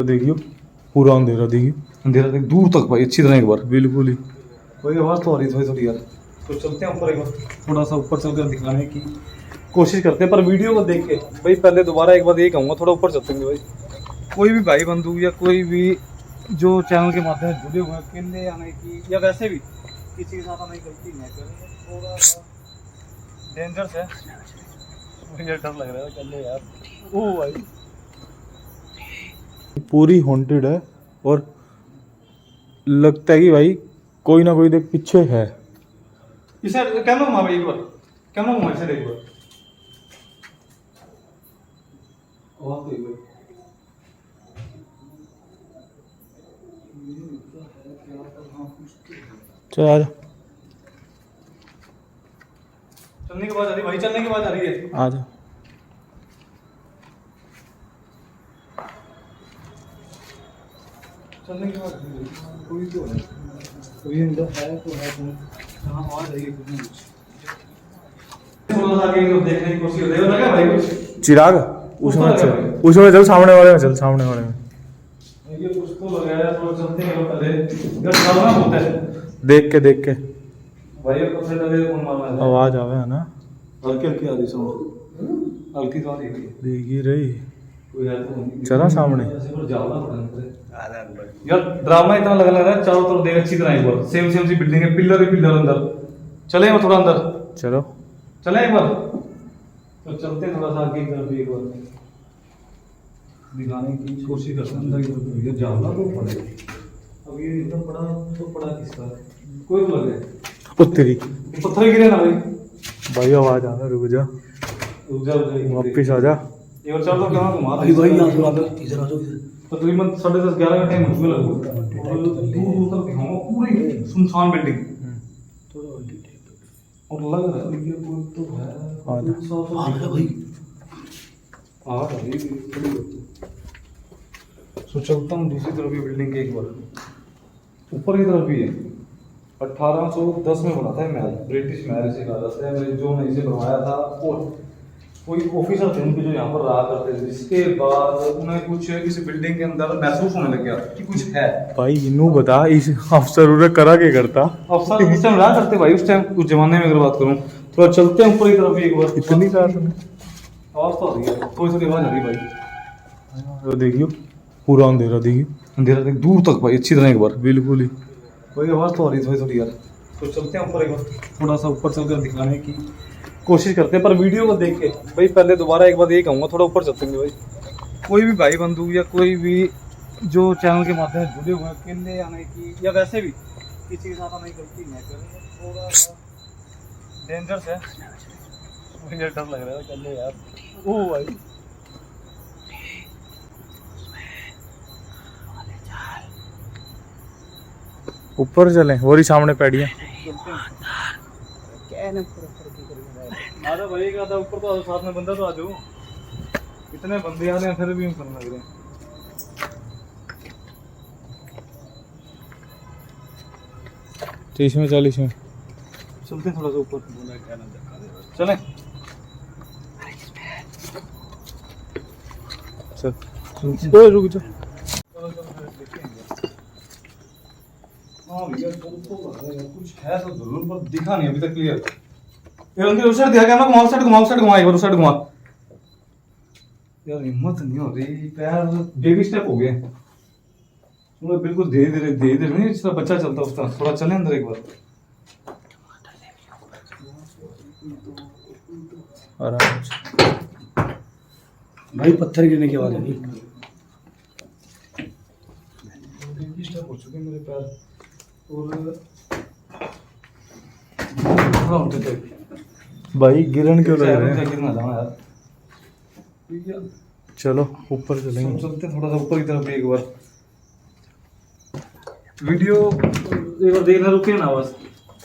देखियो पूरा अंधेरा, देखियो अंधेरा देख दूर तक भाई अच्छी तरह एक बार। बिल्कुल ही। कोई आवाज़ तो आ रही थोड़ी थोड़ी यार। तो चलते हैं ऊपर एक बार, थोड़ा सा ऊपर चलकर दिखाने की कोशिश करते हैं, पर वीडियो को देख के भाई पहले दोबारा एक बार ये कहूँगा थोड़ा ऊपर चलते हैं भाई। कोई भी भाई बंधु या कोई भी जो चैनल के माध्यम से जुड़े हुए हैं, अकेले आने की या वैसे भी किसी के साथ आने की गलती नहीं करेंगे। थोड़ा सा डेंजरस है, मुझे डर लग रहा है अकेले यार। ओ भाई पूरी हॉन्टेड है और लगता है कि भाई कोई ना कोई देख पीछे है। इसे कैमरा घुमा भाई एक बार, कैमरा घुमा इसे एक बार। आवाज़ तो एक बार चल आ जा, चलने के बाद आ रही भाई, चलने के बाद आ रही है। आ जा। चलने के बाद कोई तो है, कोई अंदर है तो है तुम कहाँ आ रही है कुछ। थोड़ा सा आगे देखने की कोशिश कर लगा भाई कुछ चिराग उसमें चल, सामने वाले में चल, सामने वाले में ये कुछ तो लग रहा है। थोड़ा चलते हैं पहले यार, चलना होता है देख के भाई। कब से पहले कौन मारना है, आवाज आवे है ना, हल्की हल्की आ रही सुनो, हल्की तो आ रही है। देख ही रही। कोई है तो नहीं चला सामने ऐसे पर जाओ ना यार। ड्रामा इतना लग रहा है, चारों तरफ देख अच्छी तरह एक बार। सेम सी बिल्डिंग है, पिलर ही पिलर अंदर। चले एक बार थोड़ा अंदर, चलो चले एक बार। तो चलते हैं थोड़ा सा आगे की तरफ एक बार, दिखाने की कोशिश करते हैं अंदर की तरफ। ये जाओ ना तो पड़े, अब ये एकदम बड़ा तो बड़ा किसका है? कोई तो लग रहा है उत्तरी पत्थर गिरे ना भाई। भाई आवाज आ रहा, रुक जा, रुक जा वापिस आ जा। ये और चलो क्या घुमा भाई भाई यहाँ से वापस इधर आ जाओ इधर। तकरीबन 10:30 11 का टाइम उसमें लगभग दूर दूर तक दिखाऊंगा पूरी सुनसान बिल्डिंग। थोड़ा और डिटेल और लग रहा है ये कोई तो है। आ जा। आ रहा भाई, आ रही थोड़ी बहुत। सो चलता हूँ दूसरी तरफ भी बिल्डिंग के एक बार, ऊपर की तरफ भी है। 1810 में बना था ये महल, ब्रिटिश महल से कहा जाता है। जो मैं इसे बनवाया था और कोई ऑफिसर थे उनके जो यहाँ पर रहा करते थे, जिसके बाद उन्हें कुछ इस बिल्डिंग के अंदर महसूस होने लग गया कि कुछ है। भाई इनू बता, इस अफसर उन्हें करा के करता अफसर उस टाइम रहा करते भाई, उस टाइम उस जमाने में अगर बात करूँ। थोड़ा चलते हैं ऊपर की तरफ भी एक बार। इतनी रात में आवाज़ तो आ रही है, थोड़ी थोड़ी आवाज़ आ रही है भाई। तो देखियो पूरा अंधेरा, देखियो अंधेरा देख दूर तक भाई अच्छी तरह एक बार। बिल्कुल ही। कोई आवाज़ तो आ रही थोड़ी थोड़ी यार। तो चलते हैं ऊपर एक बार, थोड़ा सा ऊपर चलकर दिखाने की कोशिश करते हैं, पर वीडियो को देख के भाई पहले दोबारा एक बार ये कहूँगा थोड़ा ऊपर चलते हैं भाई। कोई भी भाई बंधु या कोई भी जो चैनल के माध्यम से जुड़े हुए हैं, अकेले आने की या वैसे भी किसी के साथ आने की गलती नहीं करेंगे। थोड़ा सा डेंजरस है, मुझे डर लग रहा है अकेले यार। ओ भाई ऊपर चले, वो ही सामने पैड़ियाँ। आ जाओ भाई, का था ऊपर तो साथ में बंदा तो आ जाओ। इतने बंदे आ रहे हैं फिर भी हम करने लग रहे हैं। तो इसमें 40 में चलते हैं थोड़ा सा ऊपर, चलें। चल ओए रुक जा। हाँ भैया कुछ है तो जरूर, पर दिखा नहीं अभी तक क्लियर। ये उनके उस साइड दिखा, कैमरा घुमाओ, साइड घुमाओ, साइड घुमा, एक बार उस साइड घुमा। यार हिम्मत नहीं हो रही, पैर बेबी स्टेप हो गए। बिल्कुल धीरे धीरे नहीं, जिस तरह बच्चा चलता उस तरह। थोड़ा चले अंदर एक बार। आराम से भाई पत्थर गिरने की आवाज आ रही। बेबी स्टेप हो चुके मेरे पैर और थोड़ा उठे थे भाई गिरन क्यों लग रहे हैं? गिरना जाना यार। चलो ऊपर चलेंगे। चलते थोड़ा सा ऊपर की तरफ भी एक बार। वीडियो एक बार देखना, रुके ना बस।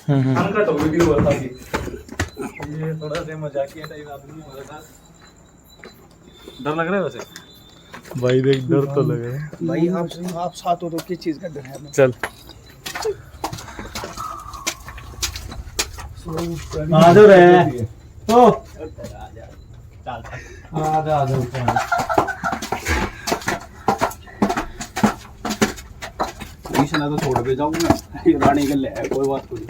अनकट हो वीडियो बता की। ये थोड़ा सा मजाकिया टाइप आदमी हमारे साथ। डर लग रहा है वैसे भाई देख, डर तो लग रहा है भाई आप साथ हो तो किस चीज का डर है? चल आ जाओ रे तो आ जा ऊपर। कंडीशन है तो छोड़ के जाऊँ मैं, ये रानी के ले है, कोई बात नहीं।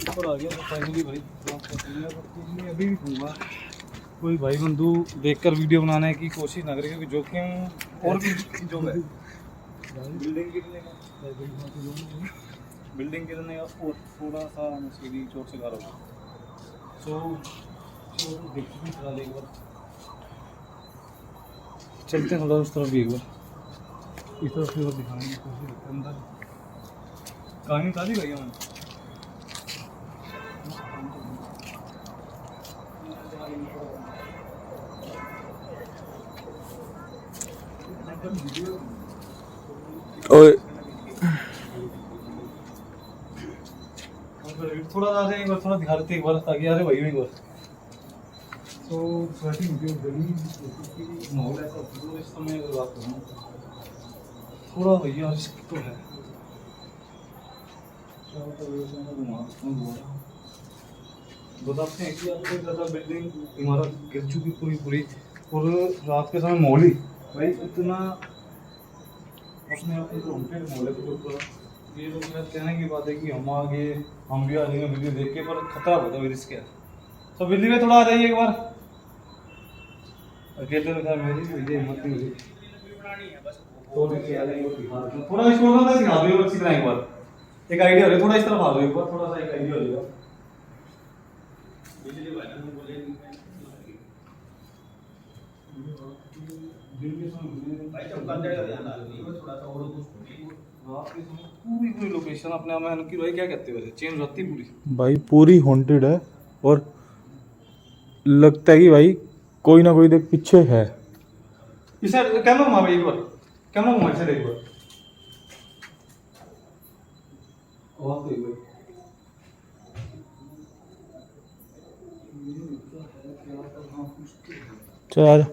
ऊपर आ गया तो फाइनली भाई अभी भी कहूँगा कोई भाई बंधु देखकर वीडियो बनाने की कोशिश ना करे, क्योंकि जोखिम और भी जो है बिल्डिंग गिरने का और थोड़ा सा सीढ़ी चोट से घर होगा। सो देखते हैं फिलहाल एक बार चलते हैं, थोड़ा उस तरफ भी एक बार इस तरफ से दिखाने की कोशिश करते हैं। अंदर कहानी काली गई है मैंने ओए थोड़ा सा एक बार थोड़ा दिखा देते एक बार, ताकि अरे भाई एक बार तो स्वेटिंग जो गली माहौल ऐसा तो इस समय अगर बात करूँ थोड़ा भैया रिस्क तो है। बताते हैं कि आपको ज़्यादा बिल्डिंग इमारत गिर चुकी पूरी और रात के समय माहौल ही भाई इतना अपने आप को घूमते माहौल के ऊपर ये लोग कहने की बात है कि हम आगे हम भी आ जाएंगे वीडियो देख के, पर खतरा होता है रिस्क है। तो बिल्ली में थोड़ा आ जाइए एक बार, अकेले में मेरी भैया हिम्मत नहीं हुई थोड़ा छोटा सा दिखा दो अच्छी तरह एक बार, एक आइडिया हो जाए थोड़ा इस तरफ आ दो एक बार, थोड़ा सा एक आइडिया हो जाएगा। पूरी लोकेशन अपने आप में कि भाई क्या कहते हैं वैसे चेंज होती है पूरी भाई, पूरी हॉन्टेड है और लगता है कि भाई कोई ना कोई देख पीछे है। इस साइड कैमरा घुमा भाई एक बार, कैमरा घुमा इस साइड एक बार, आवाज दो एक बार। चल आ जा,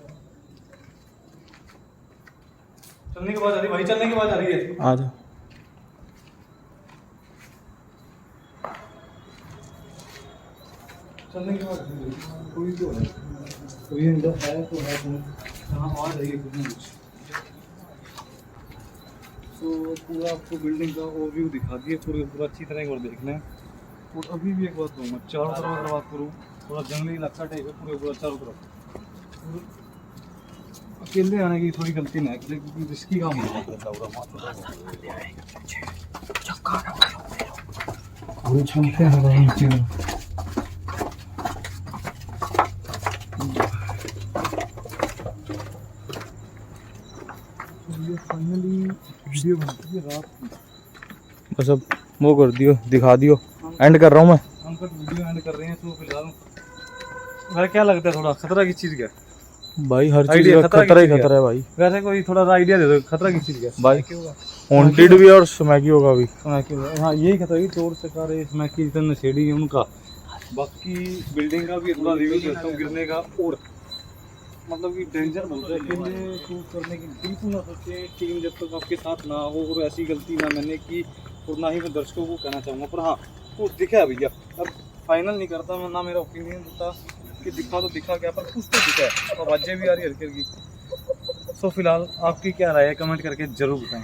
चलने के बाद आ रही भाई, चलने के बाद आ रही है आ जा। चलने के बाद कोई तो है, कोई अंदर है तो है तो हाँ आ रही है कुछ ना कुछ। तो पूरा आपको बिल्डिंग का ओवरव्यू दिखा दिए पूरा अच्छी तरह एक बार देखना है। और अभी भी एक बात कहूँगा, चारों तरफ अगर बात करूँ थोड़ा जंगली इलाका टाइप है पूरा चारों तरफ। अकेले आने की थोड़ी गलती ना करे, क्योंकि रिस्की काम हो जाता है। चलते हैं फाइनली वीडियो बनती है रात की। बस अब वो कर दियो, दिखा दियो, एंड कर रहा हूँ मैं। हम कल वीडियो एंड कर रहे हैं। तो फिलहाल वैसे क्या लगता है थोड़ा खतरा किस चीज़ का है? भाई हर चीज आइडिया का खतरा खतरा ही किस चीज़ खतरा है भाई। वैसे कोई थोड़ा सा आइडिया दे दो, खतरा किस चीज़ का है? भाई हॉन्टेड भी और स्मैकी होगा भी। हाँ यही खतरा है, चोर चकारे इसमें की इतना नशेड़ी है उनका। बाकी बिल्डिंग का भी थोड़ा रिव्यू देता हूँ गिरने का, और मतलब कि डेंजर बहुत है। अकेले शूट करने की बिल्कुल ना सोचें, टीम जब तक आपके साथ ना हो, और ऐसी गलती ना मैंने की और ना ही मैं दर्शकों को कहना चाहूँगा। पर हाँ कुछ दिखा है भैया, अब फाइनल नहीं करता मैं, ना मेरा ओपिनियन होता कि दिखा तो दिखा क्या, पर कुछ तो दिखा है। अब आवाज़ें भी आ रही है हल्की हल्की। सो फिलहाल आपकी क्या राय है कमेंट करके ज़रूर बताएं।